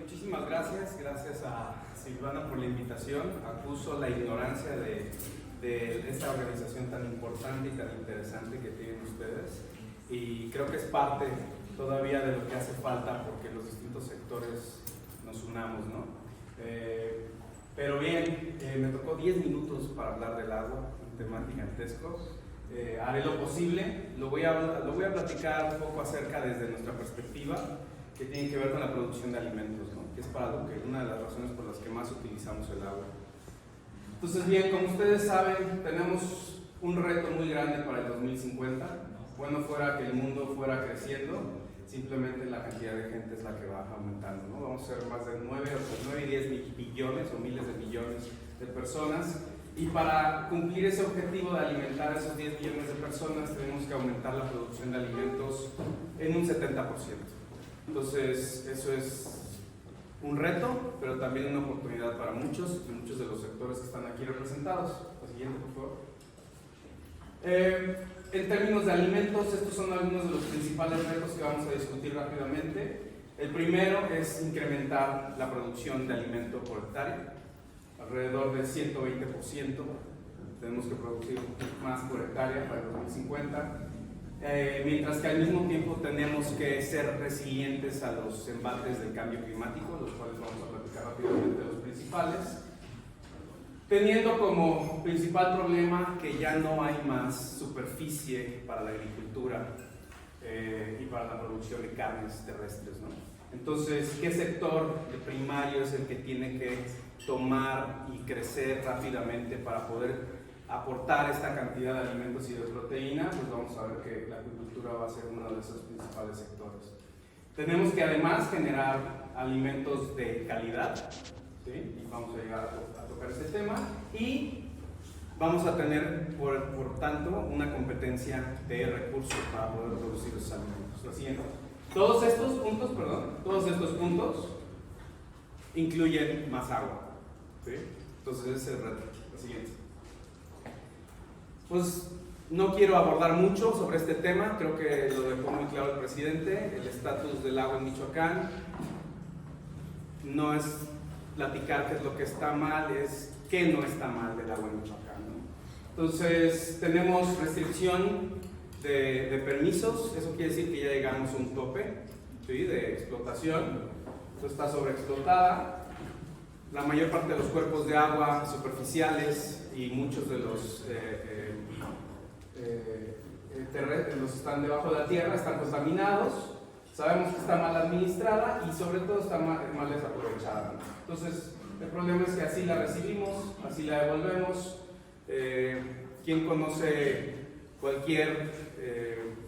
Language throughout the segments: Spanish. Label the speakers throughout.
Speaker 1: muchísimas gracias. Gracias a Silvana por la invitación. Acuso la ignorancia de esta organización tan importante y tan interesante que tienen ustedes. Y creo que es parte todavía de lo que hace falta porque los distintos sectores nos unamos, ¿no? Pero bien, me tocó 10 minutos para hablar del agua, un tema gigantesco. Haré lo posible, lo voy a platicar un poco acerca desde nuestra perspectiva, que tiene que ver con la producción de alimentos, ¿no? Que es una de las razones por las que más utilizamos el agua. Entonces bien, como ustedes saben, tenemos un reto muy grande para el 2050. Bueno fuera que el mundo fuera creciendo, simplemente la cantidad de gente es la que va aumentando, ¿no? Vamos a ser más de 9 y 10 billones o miles de billones de personas. Y para cumplir ese objetivo de alimentar a esos 10 millones de personas, tenemos que aumentar la producción de alimentos en un 70%. Entonces, eso es un reto, pero también una oportunidad para muchos de los sectores que están aquí representados. La siguiente, por favor. En términos de alimentos, estos son algunos de los principales retos que vamos a discutir rápidamente. El primero es incrementar la producción de alimento por hectárea. Alrededor del 120%, tenemos que producir más por hectárea para el 2050, mientras que al mismo tiempo tenemos que ser resilientes a los embates del cambio climático, los cuales vamos a platicar rápidamente los principales, teniendo como principal problema que ya no hay más superficie para la agricultura y para la producción de carnes terrestres, ¿no? Entonces, ¿qué sector de primario es el que tiene que tomar y crecer rápidamente para poder aportar esta cantidad de alimentos y de proteína? Pues vamos a ver que la agricultura va a ser uno de esos principales sectores. Tenemos que además generar alimentos de calidad, ¿sí? Y vamos a llegar a tocar este tema, y vamos a tener, por tanto, una competencia de recursos para poder producir esos alimentos. La siguiente. Todos estos puntos incluyen más agua, ¿sí? Entonces ese es el reto. La siguiente. Pues no quiero abordar mucho sobre este tema, creo que lo dejó muy claro el presidente. El estatus del agua en Michoacán no es platicar qué es lo que está mal, es qué no está mal del agua en Michoacán, ¿no? Entonces tenemos restricción de permisos. Eso quiere decir que ya llegamos a un tope, ¿sí?, de explotación. Esto está sobreexplotada. La mayor parte de los cuerpos de agua superficiales y muchos de los terrestres están debajo de la tierra, están contaminados. Sabemos que está mal administrada y sobre todo está mal desaprovechada, ¿no? Entonces el problema es que así la recibimos, así la devolvemos. ¿Quién conoce cualquier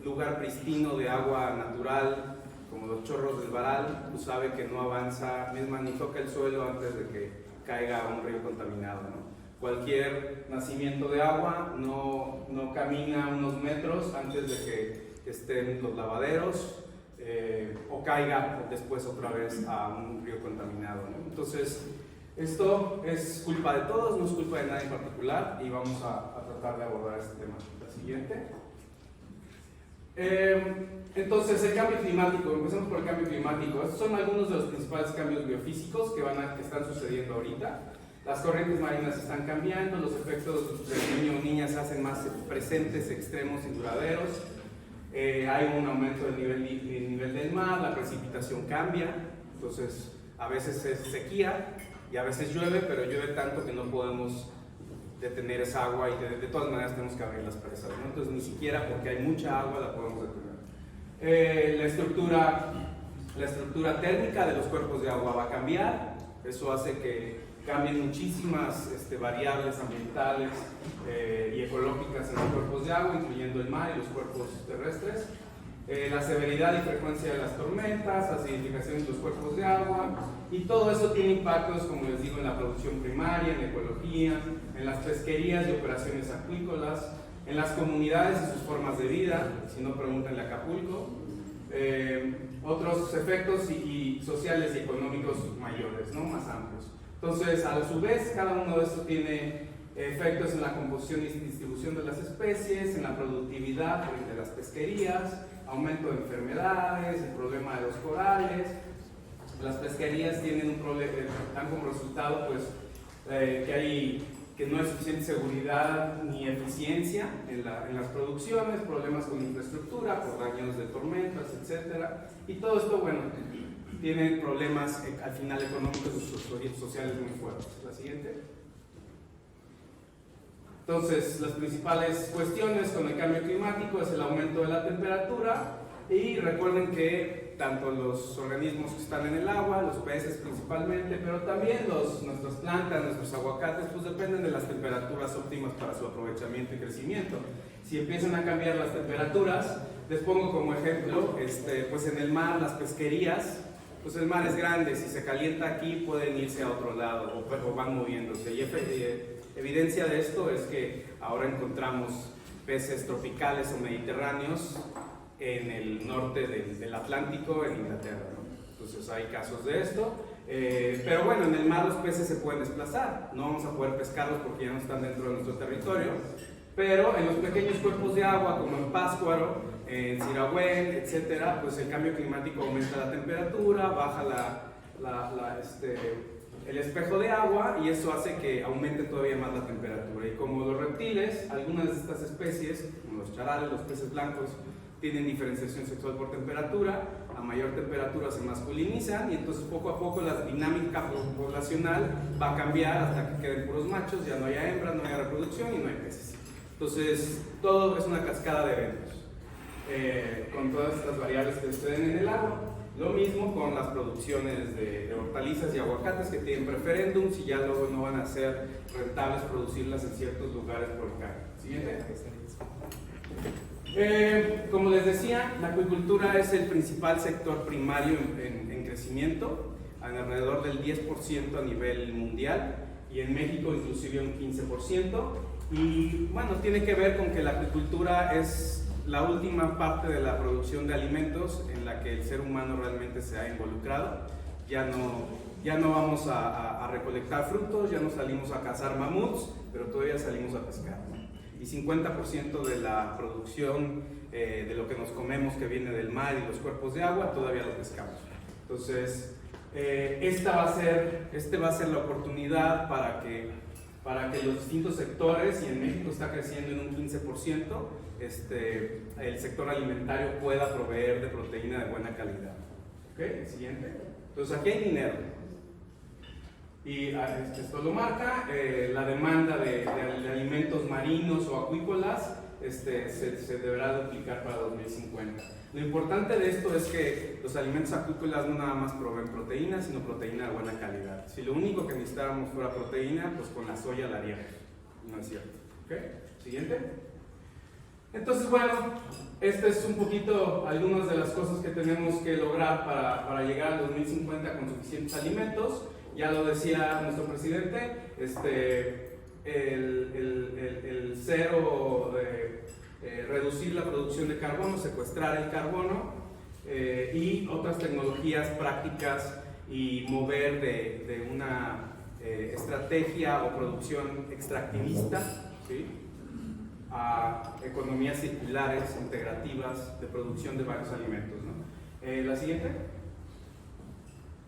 Speaker 1: lugar pristino de agua natural, como los chorros del Baral? Pues sabe que no avanza, misma ni toca el suelo antes de que caiga a un río contaminado, ¿no? Cualquier nacimiento de agua no camina unos metros antes de que estén los lavaderos o caiga después otra vez a un río contaminado, ¿no? Entonces, esto es culpa de todos, no es culpa de nadie en particular, y vamos a tratar de abordar este tema. La siguiente. Entonces, el cambio climático. Empecemos por el cambio climático. Estos son algunos de los principales cambios biofísicos que están sucediendo ahorita. Las corrientes marinas están cambiando, los efectos del niño o niña se hacen más presentes, extremos y duraderos. Hay un aumento del nivel del mar, la precipitación cambia, entonces a veces es sequía y a veces llueve, pero llueve tanto que no podemos detener esa agua, y de todas maneras tenemos que abrir las presas, ¿no? Entonces ni siquiera porque hay mucha agua la podemos detener. La estructura térmica de los cuerpos de agua va a cambiar. Eso hace que cambien muchísimas variables ambientales y ecológicas en los cuerpos de agua, incluyendo el mar y los cuerpos terrestres. La severidad y frecuencia de las tormentas, la acidificación de los cuerpos de agua, y todo eso tiene impactos, como les digo, en la producción primaria, en la ecología, en las pesquerías y operaciones acuícolas, en las comunidades y sus formas de vida. Si no, pregúntenle a Acapulco. Otros efectos y sociales y económicos mayores, ¿no?, más amplios. Entonces, a su vez, cada uno de estos tiene efectos en la composición y distribución de las especies, en la productividad de las pesquerías, aumento de enfermedades, el problema de los corales, Las pesquerías tienen un problema, dan como resultado pues, que no hay suficiente seguridad ni eficiencia en las producciones, problemas con infraestructura por daños de tormentas, etc. Y todo esto, bueno, tiene problemas al final económicos y sociales muy fuertes. La siguiente. Entonces, las principales cuestiones con el cambio climático es el aumento de la temperatura, y recuerden que tanto los organismos que están en el agua, los peces principalmente, pero también nuestras plantas, nuestros aguacates, pues dependen de las temperaturas óptimas para su aprovechamiento y crecimiento. Si empiezan a cambiar las temperaturas, les pongo como ejemplo, pues en el mar, las pesquerías, pues el mar es grande, si se calienta aquí pueden irse a otro lado o van moviéndose. Y evidencia de esto es que ahora encontramos peces tropicales o mediterráneos en el norte del Atlántico, en Inglaterra, ¿no? Entonces hay casos de esto, pero bueno, en el mar los peces se pueden desplazar, no vamos a poder pescarlos porque ya no están dentro de nuestro territorio, pero en los pequeños cuerpos de agua, como en Pátzcuaro, en Sirahuén, etcétera, pues el cambio climático aumenta la temperatura, baja el espejo de agua, y eso hace que aumente todavía más la temperatura. Y como los reptiles, algunas de estas especies, como los charales, los peces blancos, tienen diferenciación sexual por temperatura, a mayor temperatura se masculinizan, y entonces poco a poco la dinámica poblacional va a cambiar hasta que queden puros machos, ya no haya hembras, no haya reproducción y no hay peces. Entonces todo es una cascada de eventos, con todas estas variables que suceden en el agua. Lo mismo con las producciones de hortalizas y aguacates, que tienen preferéndums y ya luego no van a ser rentables producirlas en ciertos lugares por el cambio. Siguiente. Como les decía, la acuicultura es el principal sector primario en crecimiento, alrededor del 10% a nivel mundial, y en México inclusive un 15%. Y bueno, tiene que ver con que la acuicultura es la última parte de la producción de alimentos en la que el ser humano realmente se ha involucrado. Ya no vamos a recolectar frutos, ya no salimos a cazar mamuts, pero todavía salimos a pescar. Y 50% de la producción de lo que nos comemos, que viene del mar y los cuerpos de agua, todavía lo pescamos. Entonces, esta va a ser la oportunidad para que los distintos sectores, y en México está creciendo en un 15%, el sector alimentario pueda proveer de proteína de buena calidad. ¿Ok? Siguiente. Entonces, aquí hay dinero. Y esto lo marca, la demanda de alimentos marinos o acuícolas se deberá duplicar para 2050. Lo importante de esto es que los alimentos acuícolas no nada más proveen proteína, sino proteína de buena calidad. Si lo único que necesitábamos fuera proteína, pues con la soya la haríamos. No es cierto. ¿Okay? Siguiente. Entonces, bueno, es un poquito algunas de las cosas que tenemos que lograr para llegar al 2050 con suficientes alimentos. Ya lo decía nuestro presidente, el cero de reducir la producción de carbono, secuestrar el carbono, y otras tecnologías prácticas, y mover de una estrategia o producción extractivista, ¿sí?, a economías circulares, integrativas, de producción de varios alimentos, ¿no? La siguiente.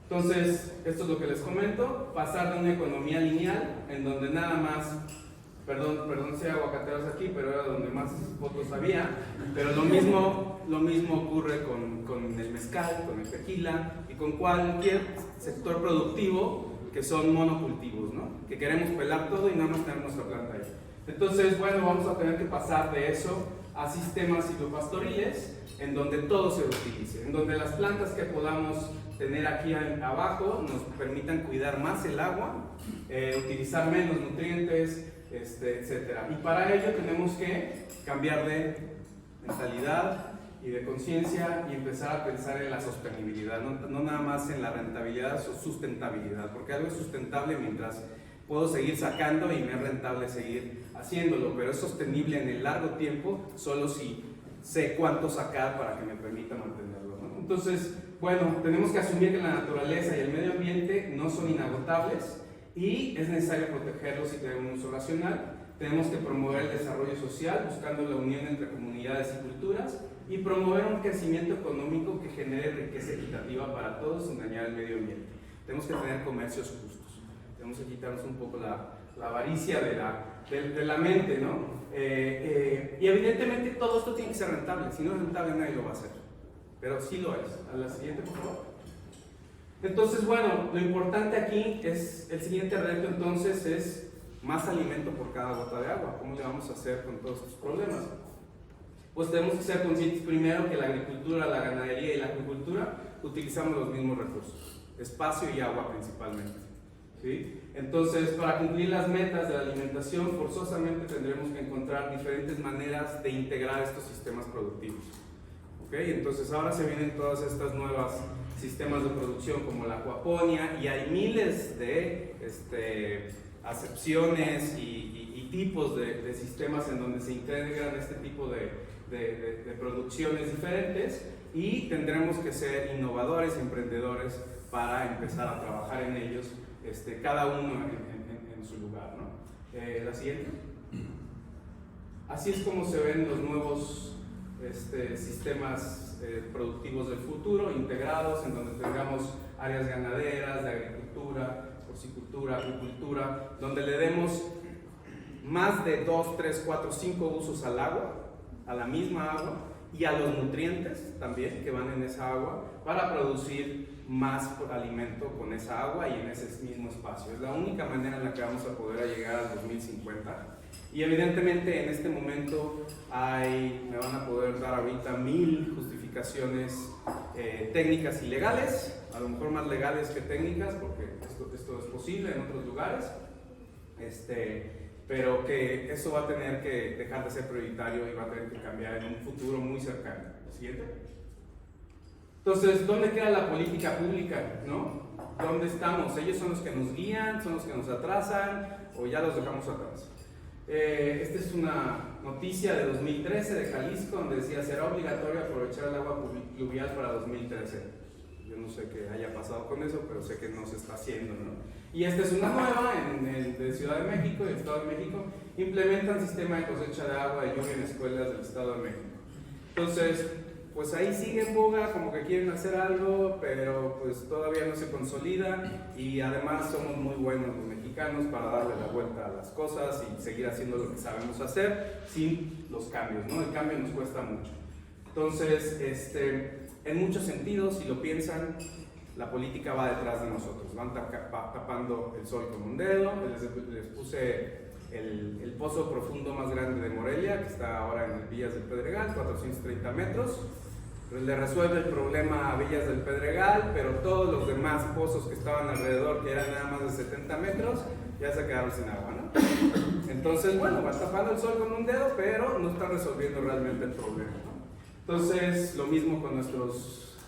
Speaker 1: Entonces, esto es lo que les comento, pasar de una economía lineal, en donde nada más, perdón si hay aguacateros aquí, pero era donde más fotos había, pero lo mismo ocurre con el mezcal, con el tequila y con cualquier sector productivo que son monocultivos, ¿no? Que queremos pelar todo y nada más tener nuestra planta ahí. Entonces, bueno, vamos a tener que pasar de eso a sistemas silvopastoriles, en donde todo se utilice, en donde las plantas que podamos tener aquí abajo nos permitan cuidar más el agua, utilizar menos nutrientes, etc. Y para ello tenemos que cambiar de mentalidad y de conciencia y empezar a pensar en la sostenibilidad, no nada más en la rentabilidad o sustentabilidad, porque algo es sustentable mientras puedo seguir sacando y me es rentable seguir haciéndolo, pero es sostenible en el largo tiempo solo si sé cuánto sacar para que me permita mantenerlo, ¿no? Entonces, bueno, tenemos que asumir que la naturaleza y el medio ambiente no son inagotables y es necesario protegerlos y tener un uso racional, Tenemos que promover el desarrollo social, buscando la unión entre comunidades y culturas, y promover un crecimiento económico que genere riqueza equitativa para todos sin dañar el medio ambiente. Tenemos que tener comercios justos, tenemos que quitarnos un poco la avaricia de la mente, ¿no? Y evidentemente todo esto tiene que ser rentable, si no es rentable nadie lo va a hacer, pero sí lo es. A la siguiente, por favor. Entonces, bueno, lo importante aquí es, el siguiente reto entonces es más alimento por cada gota de agua. ¿Cómo le vamos a hacer con todos estos problemas? Pues tenemos que ser conscientes primero que la agricultura, la ganadería y la acuicultura utilizamos los mismos recursos, espacio y agua principalmente, ¿sí? Entonces, para cumplir las metas de la alimentación, forzosamente tendremos que encontrar diferentes maneras de integrar estos sistemas productivos. ¿Okay? Entonces, ahora se vienen todas estas nuevas sistemas de producción como la acuaponía, y hay miles de acepciones y tipos de sistemas en donde se integran este tipo de producciones diferentes, y tendremos que ser innovadores, emprendedores para empezar a trabajar en ellos, cada uno en su lugar, ¿no? La siguiente. Así es como se ven los nuevos sistemas productivos del futuro, integrados, en donde tengamos áreas ganaderas, de agricultura, porcicultura, acuicultura, donde le demos más de 2, 3, 4, 5 usos al agua, a la misma agua, y a los nutrientes también que van en esa agua, para producir más alimento con esa agua y en ese mismo espacio. Es la única manera en la que vamos a poder llegar al 2050. Y evidentemente en este momento me van a poder dar ahorita 1000 justificaciones técnicas y legales, a lo mejor más legales que técnicas, porque esto es posible en otros lugares, pero que eso va a tener que dejar de ser prioritario y va a tener que cambiar en un futuro muy cercano. ¿Siguiente? Entonces, ¿dónde queda la política pública? ¿No? ¿Dónde estamos? ¿Ellos son los que nos guían, son los que nos atrasan, o ya los dejamos atrás? Esta es una noticia de 2013 de Jalisco, donde decía: será obligatorio aprovechar el agua pluvial para 2013. Yo no sé qué haya pasado con eso, pero sé que no se está haciendo, ¿no? Y esta es una nueva de Ciudad de México y el Estado de México. Implementan sistema de cosecha de agua de lluvia en escuelas del Estado de México. Entonces, pues ahí sigue en boga, como que quieren hacer algo, pero pues todavía no se consolida, y además somos muy buenos los mexicanos para darle la vuelta a las cosas y seguir haciendo lo que sabemos hacer sin los cambios, ¿no? El cambio nos cuesta mucho. Entonces, en muchos sentidos, si lo piensan, la política va detrás de nosotros, van tapando el sol con un dedo. Les puse el pozo profundo más grande de Morelia, que está ahora en el Villas del Pedregal, 430 metros. Le resuelve el problema a Villas del Pedregal, pero todos los demás pozos que estaban alrededor, que eran nada más de 70 metros, ya se quedaron sin agua, ¿no? Entonces, bueno, va tapando el sol con un dedo, pero no está resolviendo realmente el problema, ¿no? Entonces, lo mismo con nuestros,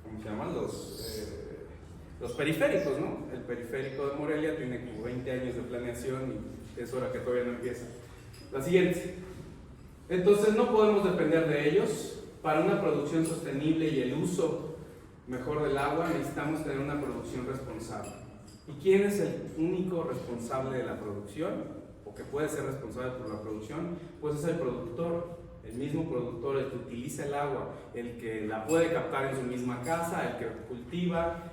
Speaker 1: ¿cómo se llaman? Los periféricos, ¿no? El periférico de Morelia tiene como 20 años de planeación y es hora que todavía no empieza. La siguiente. Entonces, no podemos depender de ellos. Para una producción sostenible y el uso mejor del agua, necesitamos tener una producción responsable. ¿Y quién es el único responsable de la producción, o que puede ser responsable por la producción? Pues es el productor, el mismo productor, el que utiliza el agua, el que la puede captar en su misma casa, el que cultiva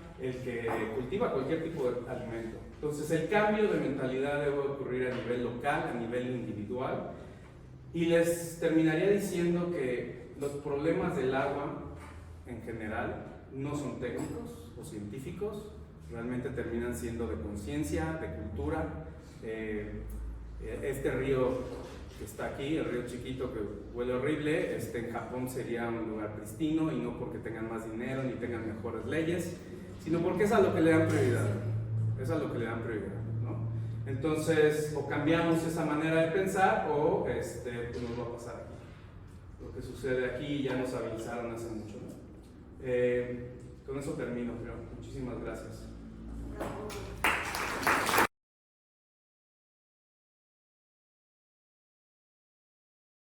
Speaker 1: cualquier tipo de alimento. Entonces, el cambio de mentalidad debe ocurrir a nivel local, a nivel individual, y les terminaría diciendo que los problemas del agua en general no son técnicos o científicos, realmente terminan siendo de conciencia, de cultura. Este río que está aquí, el río chiquito que huele horrible, en Japón sería un lugar pristino, y no porque tengan más dinero ni tengan mejores leyes, sino porque es a lo que le dan prioridad, ¿no? Entonces, o cambiamos esa manera de pensar, o pues nos va a pasar aquí. Lo que sucede aquí ya nos avisaron hace mucho, ¿no? Con eso termino, creo. Muchísimas gracias.